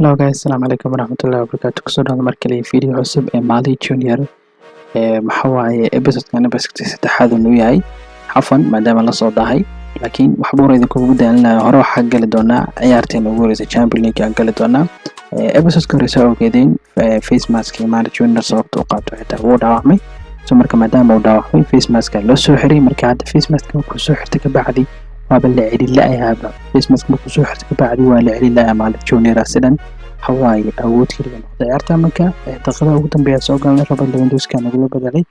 Hello guys, السلام عليكم ورحمة الله وبركاته. kusoo dhawaada mar kale video cusub ee Mali Junior. Maxaa waaye episode-kan episode saddexaad uu yahay xafan maadaama la soo dahay, laakiin wax buu idinkugu daalinayo hore waxaa gali doonaa ciyaarteena ugu horeysa Champions League aan gali doonaa. Episode-ka horeysa ogeedeen face mask Mali Junior sababta uu qaato xitaa wuu dhaawacmay. So marka maadaama uu dhaawacmay face mask loo soo xiray, marka hadda face mask ku soo xirtay ka bacdi waa la celin la'yaaba. face mask ku soo xirtay ka bacdi waa la celin la'yaa Mali Junior sidan حواي أود كده نقطة أرتامك تقرأ وقتاً بيسوق على ربع لويندوز كان يقول بدلي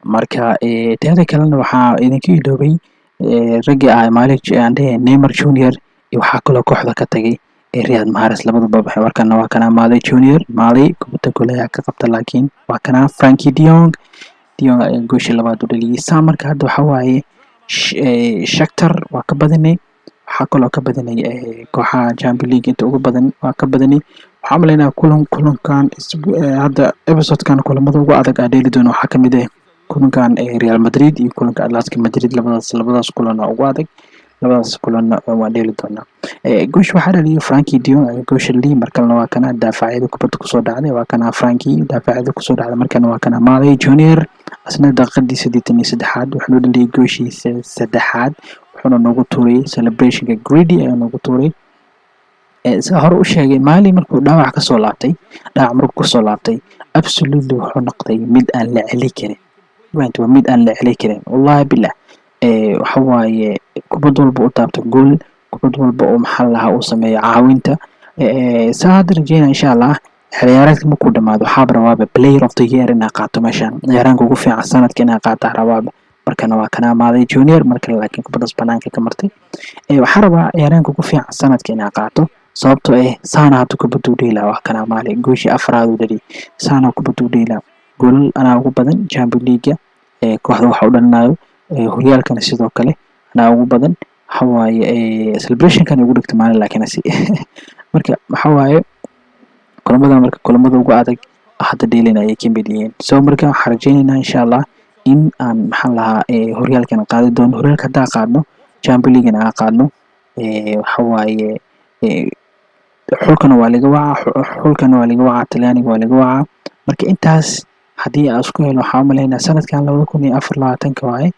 مركا تهذا كلام وحا إذا كيلو بي رجع مالك عنده نيمار جونيور يوحكوا له كحدة كتجي رياض مهارس لبض باب حوار كان وكان مالي جونيور مالي كنت كلها كقبت لكن وكان فرانكي ديونغ جوش اللي بعده اللي سامر كهدو حواي شكتر وكبدني waxaa kaloo ka badanay kooxaha Champions League inta ugu badan waa ka badanay. Waxaan maleynaa kulankan hadda episode-kan kulamada ugu adag ee dheeli doono waxaa kamid ah kulankan Real Madrid iyo kulanka Atletico Madrid. labadaas kulan ugu adag, labadaas kulan waa dheeli doonaa. Goosh waxaa dhaliyay Frankie de Jong goosh li markalna waa kana daafacyada kubadda kusoo dhacday, waa kana Frankie daafacyada kusoo dhacday, markana waa kana Mali Junior asna daqiiqadii 83 wuxuu dhaliyay gooshiisa saddexaad wuxuuna nagu tuuray celebrationka greedy ayaa nagu tuuray. Sida hore u sheegay Mali markuu dhaawac ka soo laabtay absolutely wuxuu noqday mid aan la celi karin. waa mid aan la celi karin wallahi billah. waxa waaye kubad walba u taabto gool, kubad walba oo maxal laha uu sameeyo caawinta. saad rajayna insha Allah xiliyaareedka markuu dhamaado waxaa rabaaba player of the year inaa qaato meeshan, ciyaaraanka ugu fiican sanadka inaa qaata rabaaba. markana waa kana Mali Junior markale laakiin kubaddas banaanka ka martay. waxaa rabaa ciyaaraanka ugu fiican sanadka inaa qaato sababtoo saana hadu kubaddu dheelaa wax kana Mali gooshi afraad u dhali saana kubaddu dheelaa gool ana ugu badan Champions League kooxda waxa u dhalinayo horyaalkana sidoo kale ana ugu badan. waxa waaye celebrationkan ugu dhigtay Mali laakiin marka waxa waaye kulamada ugu adag hadda dheelina ay ka mid yihiin. So marka waxaan rajaynaynaa insha Allah in aan maxaa lahaa horyaalkan qaadi doono. horyaalka hadaa qaadno Champions League aan qaadno waxa waaye xulkana waa laga wacaa Talyaaniga waa laga wacaa. marka intaas haddii aan isku helo waxaan maleynaa sanadkan 2024 waaye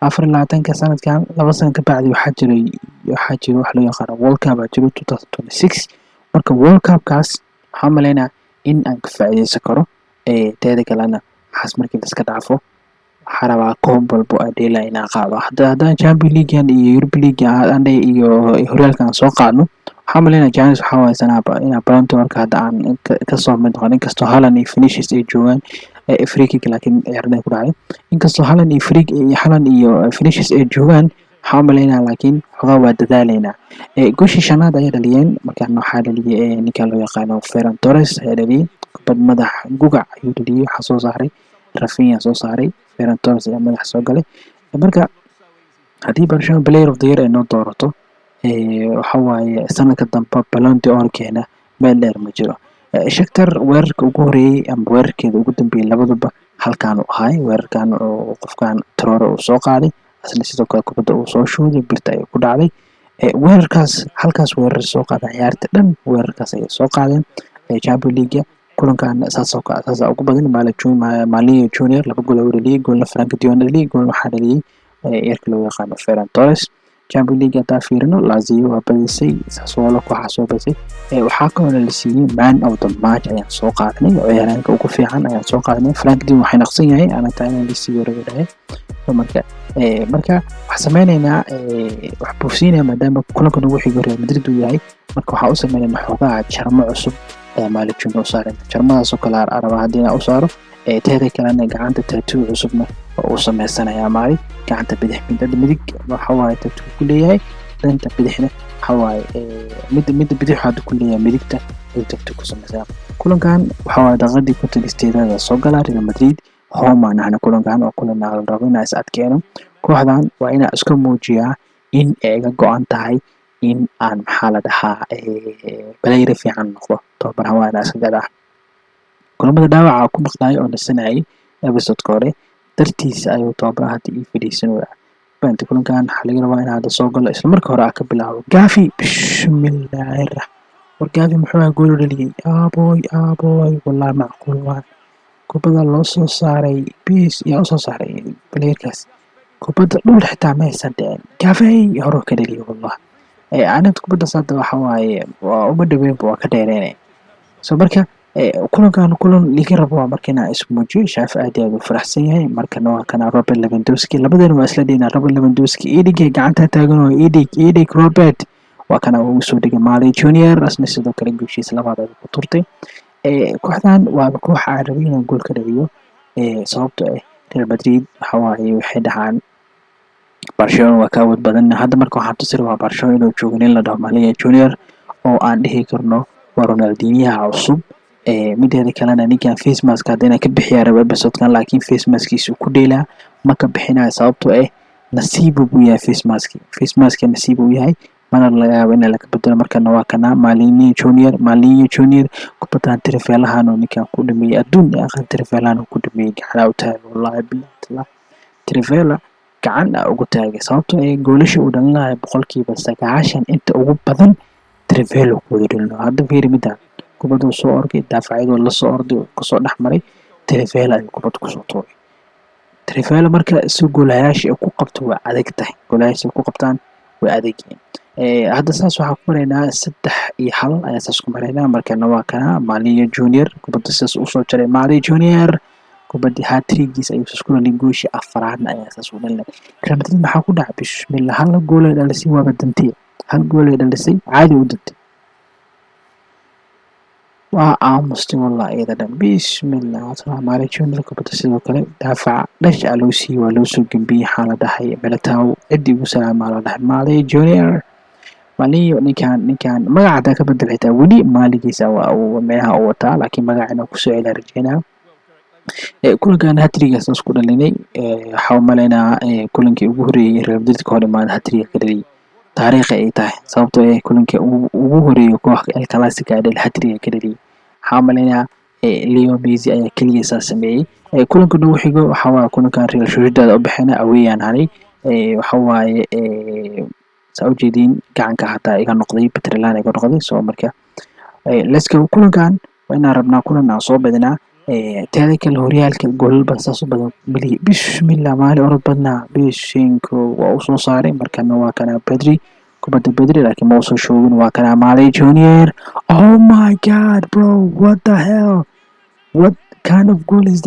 24 sanadkan 2 sano ka bacdi waxaa jiro wax loo yaqaan World Cup jiro 2026. marka World Cup kaas waxaan maleynaa in aan ka faa'iideysan karo. teeda kalena waxaas markii la iska dhaafo waxaa rabaa koob walbo ay dheelaa inaan qaado. haddaan Champions League iyo Europa League iyo horyaalkan soo qaadno waxaan maleynaa Giants waxaa waaye sanaaba inaan Ballon marka hadda aan ka soo mid noqon. inkastoo Haaland iyo Vinicius ay joogaan free kick laakiin ciyaarada ku dhacay. inkastoo Haaland iyo Vinicius ay joogaan waxaan maleynaa laakiin xogaa waa dadaalaynaa. gooshii shanaad ayaa dhaliyeen markaan waxaa dhaliyay ninka loo yaqaano Ferran Torres ayaa dhaliyay kubad madax gugac ayuu dhaliyay. waxaa soo saaray Rafinha soo saaray, Ferran Torres ayaa madax soo galay. marka haddii Barcelona player of the year ay noo doorato waxa waaye sanadka dambe Ballon d'Or keena meel dheer ma jiro. Shakhtar weerarka ugu horeeyay ama weerarkeeda ugu dambeeyay labaduba halkaan u ahay. weerarkan oo qofkan Traore uu soo qaaday asna sidoo kale kubadda uu soo shuuday birta ay ku dhacday. halkaas weerar soo qaaday ciyaarta dhan weerarkaas ay soo qaadeen. Champions League kulankan saas ugu badan Mali Junior 2 gool u dhaliyay, goolna Frankie de Jong dhaliyay, goolna waxaa dhaliyay eerka loo yaqaano Ferran Torres. Champions League hadaa fiirino Lazio waa badisay, Sassuolo waxaa soo badisay. waxaa kaloo la siiyay man of the match ayaan soo qaadanay, ciyaaraanka ugu fiican ayaan soo qaadanay. Frankie de Jong waxay naqsan yahay ana taayna la siiyay rabay. marka waxaan sameynaynaa wax buufsiinaya maadaama kulankan ugu xigo Real Madrid uu yahay. marka waxaan u sameynaynaa xogaa jarmo cusub Mali Junior saaran jarmadaas oo kala araba haddii aan u saaro. teeda kalena gacanta tattoo cusubna oo u sameysanayaa Mali gacanta midig waxa waaye tattoo ku leeyahay, dhanka bidixna waxa waaye midda bidix waxaa ku leeyahay midigta ay tattoo ku sameysaa. kulankan waxa waaye daqiiqadii 58 soo galay Real Madrid home aan kulankan oo kulan aan rabo inaan is adkeeno. kooxdan waa inaan iska muujiyaa in ay ga go'an tahay in aan maxaa la dhahaa player fiican noqdo. tababar waa inaan iska gadaa. kulamada dhaawaca ku maqnaay oo nasanayay episode hore dartiisa ayuu tababar hadda ii fadhiisanaya. kulankan waxaa laga rabaa in hadda soo galo isla marka hore ka bilaabo Gavi bismillahirrahmanirrahim wargaafi muxuu gool u dhaliyay aaboy wallahi macquul waa kubadda loo soo saaray bis yaa u soo saaray playerkaas kubadda dhul xitaa ma aysan dhicin gaafay hore ka dhaliyay wallah aanad kubaddaas hadda waxa waaye waa uma dhaweynba waa ka dheereynay so marka kulankan kulan liga rabo waa marka inaa ismuujiyo Shaafi aad iyo aad u faraxsan yahay markana waa kana Robert Lewandowski labadan waa isla dhina Robert Lewandowski idiga gacanta taagan oo idig Robert waa kana uu soo dhigay Mali Junior asna sidoo kale guushiisa labaad ay ku turtay kooxdan waa koox aan rabin inuu gool ka dhaliyo sababtoo ah Real Madrid waxa waaye waxay dhaxaan Barcelona waa ka awood badan hadda marka waxaan tusir waa Barcelona inuu joogo in la dhaho Mali Junior oo aan dhihi karno waa Ronaldinho cusub mideeda kalena ninkan face mask hadana ka bixiyaa raba episode-kan laakiin face maskiisu ku dheelaa ma ka bixinayo sababtoo ah nasiib buu yahay face mask nasiib uu yahay mana laga yaabo in la ka bedelo markana waa kana Mali Junior kubaddan tirafeelahan oo ninkan ku dhameeyay adduun aqal tirafeelahan ku dhameeyay gacan u taag wallahi billaah tirafeela gacan ugu taagay sababtoo ah goolasha uu dhalinayo boqolkiiba 90 inta ugu badan tirafeelo ku dhalinayo hadda fiiri midaan kubadda soo orgay daafacyadoo la soo orday ku soo dhaxmaray tirafeela ay kubadda ku soo tooray tirafeela marka si goolayaasha ku qabto waa adag tahay goolayaasha ku qabtaan way adag yihiin hadda saas waxaa ku maraynaa 3-1 ayaa saas ku maraynaa markana waa kana Mali Junior kubadda saas u soo jaray Mali Junior kubadda hat-trick-giisa ayuu isku dhalin gooshi afraadna ayaa saas u dhalin Real Madrid maxaa ku dhacay bismillah hal gool ay dhalisay waa badantay hal gool ay dhalisay caadi u dantay waa aamusti wallahi iyada dhan bismillah Mali Junior kubadda sidoo kale daafac dhash loo sii waa loo soo gambiyay xaaladahay Militao cidii ugu salaamay la dhahay Mali Junior Mali ninkan magaca ka bedel xitaa wali Maligiisa waa uu meelaha u wataa laakiin magacana ku soo celin rajeynaa kulankan hat-trick-gaas isku dhalinay waxa uu maleynaa kulankii ugu horeeyay Real Madrid ka hor imaad hat-trick ka dhaliyay taariikh ay tahay sababtoo ah kulankii ugu horeeyay kooxda El Clasico ee hat-trick ka dhaliyay waxa maleynaa Leo Messi ayaa kaliya sameeyay kulanka ugu xigo waxa waa kulankan Real Sociedad u bixina awayaan hanay waxa waaye Saudi gacanka hataa iga noqday Petrolana iga noqday soo marka let's go kulankan waana rabnaa kulan aan soo badinaa تاريخ الهوريال كجول بس أصبح بلي بسم الله مالي أرد بدنا بيشينكو وأوصل صاري مركنا وكان بدري كبد بدري لكن ما وصل شوون وكان مالي جونيور oh my god bro what the hell what kind of goal is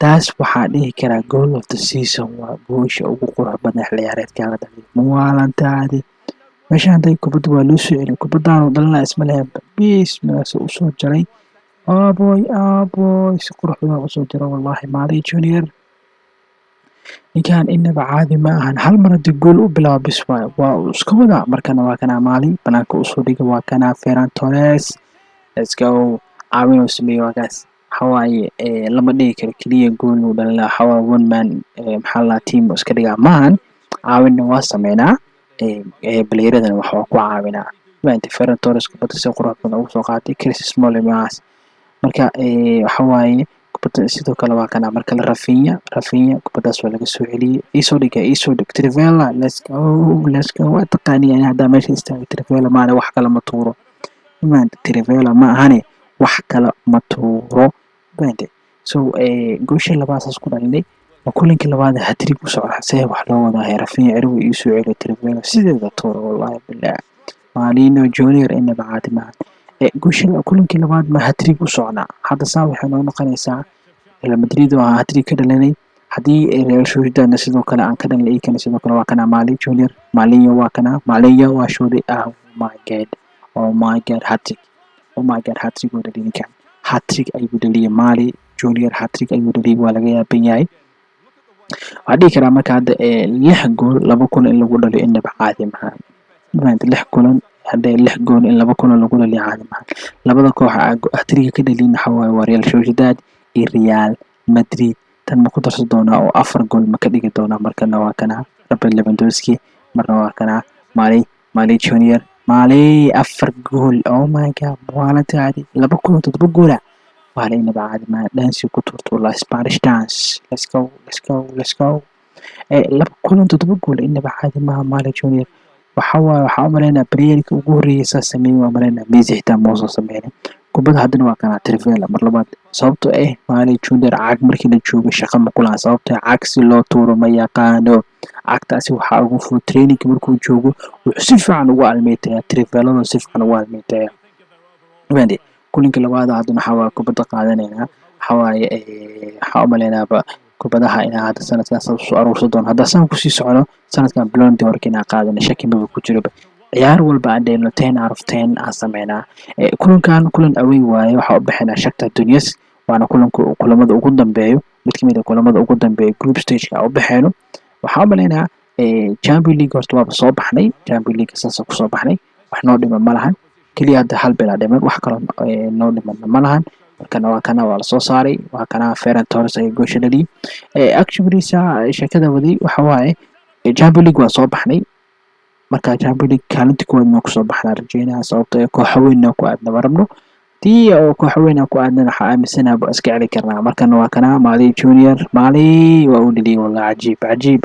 that's وحده كرا goal of the season وبوش أو قرب بدنا حليارات كانت موالن تادي مش عندي كبد ولوسو يعني كبد دارو دلنا اسم لها بسم الله سوسو جري ابوي سقروح بنا وصول جرى والله مالي جونيور إن كان إنه عادي ما هل مرة تقول بلا بسوا وسكودا مركنا وكنا مالي بناك وصولي وكنا فيران توريس let's go عاوين وسمي وكاس حواي لما ديك كلية جول ولا حوا one man محلا تيم وسكريا مان عاوين واسمينا بليردن وحوا عاوينا ما أنت فيران توريس كبت سقروح بنا وصوقاتي كريس سمولي معاس marka waxa waaye kubadda sidoo kale waa kana marka la Rafinha kubaddaas waa laga soo celiyay isoo dhig Trivela let's go waa taqaaniin hada meesha istaagay Trivela maana wax kale ma tuuro Trivela ma ahane wax kale ma tuuro bande so goosha labaad ku dhalinay waa kulanka labaad hat-trick u socda say wax loo wadaa Rafinha ciruu ii soo celiyay Trivela sideeda tuuro wallahi billah Mali Junior inaba caadi ma goosha kulankii labaad ma hat-trick u socnaa hadda saa waxay noo noqonaysaa Real Madrid oo hat-trick ka dhalinay haddii Real Sociedad sidoo kale aan ka dhalinay kana sidoo kale waa kana Mali Junior Mali waa shoodi oh my god hat-trick oo dhalin kan hat-trick ayuu dhaliyay Mali Junior hat-trick ayuu dhaliyay waa laga yaaban yahay waxaa dhihi karaa marka hadda 6 gool 2 kulan in lagu dhaliyo inaba caadi maaha 6 kulan hadda 6 gool in 2 kulan lagu dhaliyo caadi maaha labada koox hat-trick ka dhalin waxa waa Real Sociedad iyo Real Madrid tan ma ku darsan doonaa oo 4 gool ma ka dhigi doonaa markana waa kana Robert Lewandowski marna waa kana Mali Junior Mali 4 gool oh my god wala taadi 2 kulan 7 gool wala inaba caadi maaha dance ku turto la Spanish dance let's go 2 kulan 7 gool inaba caadi maaha Mali Junior waxaa u malaynaa Premier ugu horreeyay saa sameeyay waa malaynaa Messi xitaa ma uusan sameynin kubadda haddana waa kana Trivela mar labaad sababtoo ah Mane Junior caag markii la joogo shaqo ma kulahan sababtoo ah caag si loo tuuro ma yaqaano cagtaasi waxaa ugu fudud training markuu joogo wuxuu si fiican ugu almeetaya Trivelada si fiican ugu almeetaya wadi kulinka labaad haddana waxaa waa kubadda qaadanayna waxaa u maleynaaba kubadaha inaa hadda sanadkaas soo aruursan doono hadda saan kusii socono sanadkan Ballon d'Or inaa qaadana shaki maba ku jiro ciyaar walba aan dheelno 10 out of 10 aan sameynaa kulan away waaye waxaa u bixinaa Shakhtar Donetsk waana kulamada ugu dambeeyo mid kamid ah kulamada ugu dambeeyo group stage ka u bixino waxaa u maleynaa Champions League horta waa soo baxnay Champions League saas ku soo baxnay wax noo dhiman ma lahan kaliya hadda hal bil dhiman wax kale noo dhiman ma lahan markana waa la soo saaray waa kana Ferran Torres ay goosha dhaliyay actually shakada wadi waxa waaye Champions League waa soo baxnay marka Champions League kaalinta koowaad ma ku soo baxnaa rajeynaa sababtoo koox weyn ku aadna warabno tii oo koox weyn ku aadna waxa aaminsanaaba iska celi karnaa markana waa kana Mane Junior Mane waa uu dhiliyay wallahi cajiib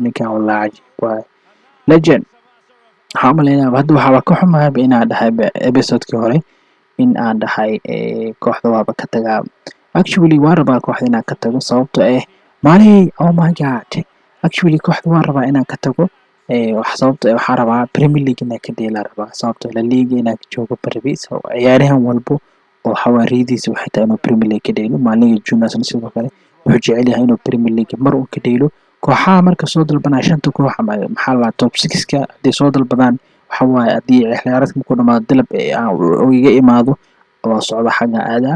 ninka wallahi cajiib waa legend waxaa umaleynaa hadda waxaa ka xumahay inaan dhahay episode-kii hore in aan dhahay kooxda waaba ka tagaa actually waa rabaa kooxda inaan ka tago sababtoo ah Mane oh my god actually kooxda waa rabaa inaan ka tago sababtoo waxaa rabaa Premier League inaan ka dheelaa rabaa sababtoo La Liga inaan joogo Paris oo ciyaarahan walbo oo xawaaridiisa waxay tahay inuu Premier League ka dheelo Mane Junior sidoo kale wuxuu jecel yahay inuu Premier League mar uu ka dheelo kooxaha marka soo dalbanaa shanta koox maxaa la top 6ka hadii soo dalbadaan waxa waaye hadii ciyaaradka ku dhamaado dalab oo iga imaado oo socda xagga aada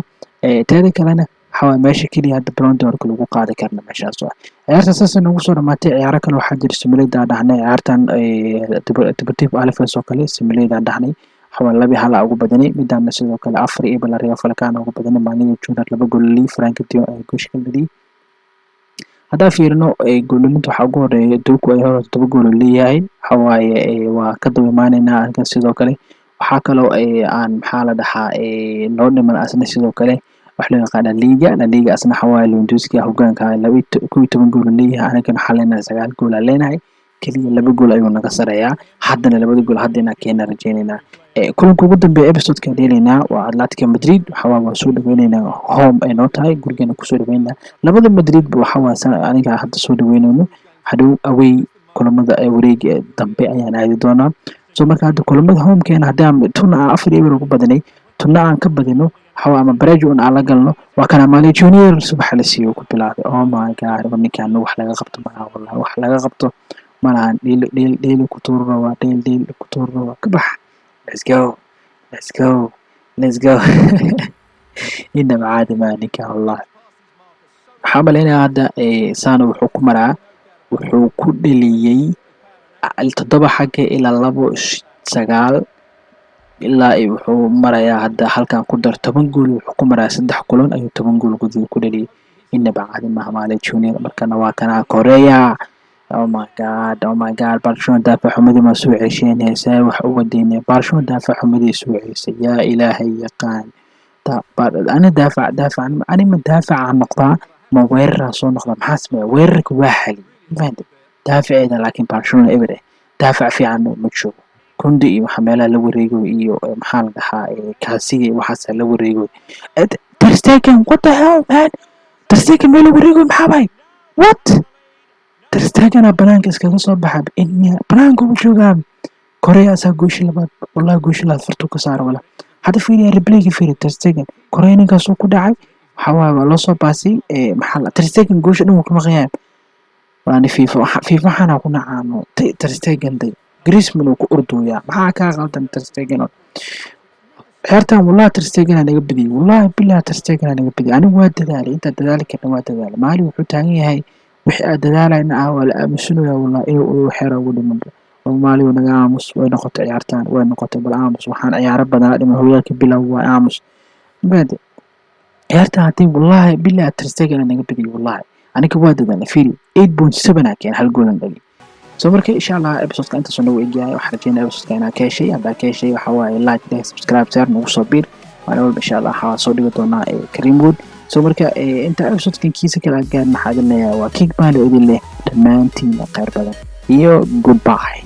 teeda kalena waxa meesha kaliya hadda Ballon d'Or lagu qaadi karna meeshaas waa ciyaarta saas nagu soo dhamaatay ciyaaro kale waxaa jira similada dhahnay ciyaartan Deportivo Alaves oo kale similada dhahnay waxa labi hala ugu badanay midana sidoo kale 4 iyo Real Falcao ugu badanay Mane Junior 2 gool li Frank Dio ay goosh ka dhigay hadda fiirino goolinta waxa ugu horeeya Doku ay hore 7 gool leeyahay waxa waa ka daba imaanayna halka sidoo kale waxa kale aan maxaa la dhahaa noo dhiman asna sidoo kale wax loo yaqaan La Liga asna xawaa Lewandowski hoggaanka 12 gool leeyahay anaga xalina 9 gool leenahay kaliya 2 gool ayuu naga sareeyaa haddana 2 gool haddana keena rajeynayna kulanka ugu dambeeya episode-ka dheelayna waa Atletico Madrid waxa waa soo dhaweynayna home ay noo tahay gurigeena ku soo dhaweynayna labada Madrid waxa waa aniga hadda soo dhaweynayno hadhow away kulamada ay wareega dambe ayaan aadi doonaa soo marka hadda kulamada home keena hadda tuna 4 euro ugu badanay tuna aan ka badino waxa ama baraajo aan la galno waa kana Mane Junior subax la siiyo ku bilaabay oh my god ninkan wax laga qabto ma wallahi wax laga qabto malahan dheel ku tuuro waa dheel ku tuuro waa ka bax let's go inna macaadi ma ninka wallahi waxaa maleynaa hadda saano wuxuu ku dhaliyay 7 xagga ilaa 2 9 ilaa wuxuu marayaa hadda halkan ku dar 10 gool wuxuu ku marayaa 3 kulan ayuu 10 gool ku dhaliyay inna bacaadi ma Mane Junior markana waa kana Korea oh my god Barcelona daafac xumadi ma soo ceesheen heesaa wax uga deynay Barcelona daafac xumadi soo ceesay yaa ilaahay yaqaan أنا أنا مدافع عن نقطة ما وير صون نقطة محاسمة ويرك واحد ما دافع إذا لكن برشلونة إبره دافع في عنه متشوف كندي وحملها لو ريجو إيو محل ده كاسي وحاسة لو ريجو ترستيكن what the hell man ترستيكن لو ريجو محابي what ترستيكن بلانك إسكال صباح إني بلانك وشوغام كوريا ساقوش لبعض والله قوش لا فرتو كسار ولا هذا فيني ريبليك فيني ترستيكن كوريا نكاسو كدعي حوا والله صباسي محل ترستيكن قوش إنه كم غياب وأنا في حنا كنا عنو ترستيكن دي جريسمان وكأردو يا معاك غلطان ترستيكن حيرتان والله ترستيكن أنا قبدي والله بالله ترستيكن أنا قبدي أنا واد دالي أنت دالك أنا واد دالي مالي وحتاني هاي وحي دالي أنا ولا مسنو يا والله إيه وحيرة ولي من ومالي ونقامس ونقطة عيارتان ونقطة بالعامس وحان عيار بدنا لما هو ياكل بلا هو عامس بعد عيارتان هاتي والله بالله ترستيكن أنا قبدي والله أنا كواد دالي فيلي 8.7 كان هالجولن دالي سوبركي إن شاء الله إبسوط أنت صنعوا إيجاي وحرجينا إبسوط كأنا كاشي عند كاشي وحواي لايك ده سبسكرايب سير وصبير وأنا أقول إن شاء الله حاصل لقطنا كريم وود سوبركي أنت إبسوط كان كيسة كلا جاد محاجنا وكيك ماله إذن له تمام تيم خير بدن iyo goodbye.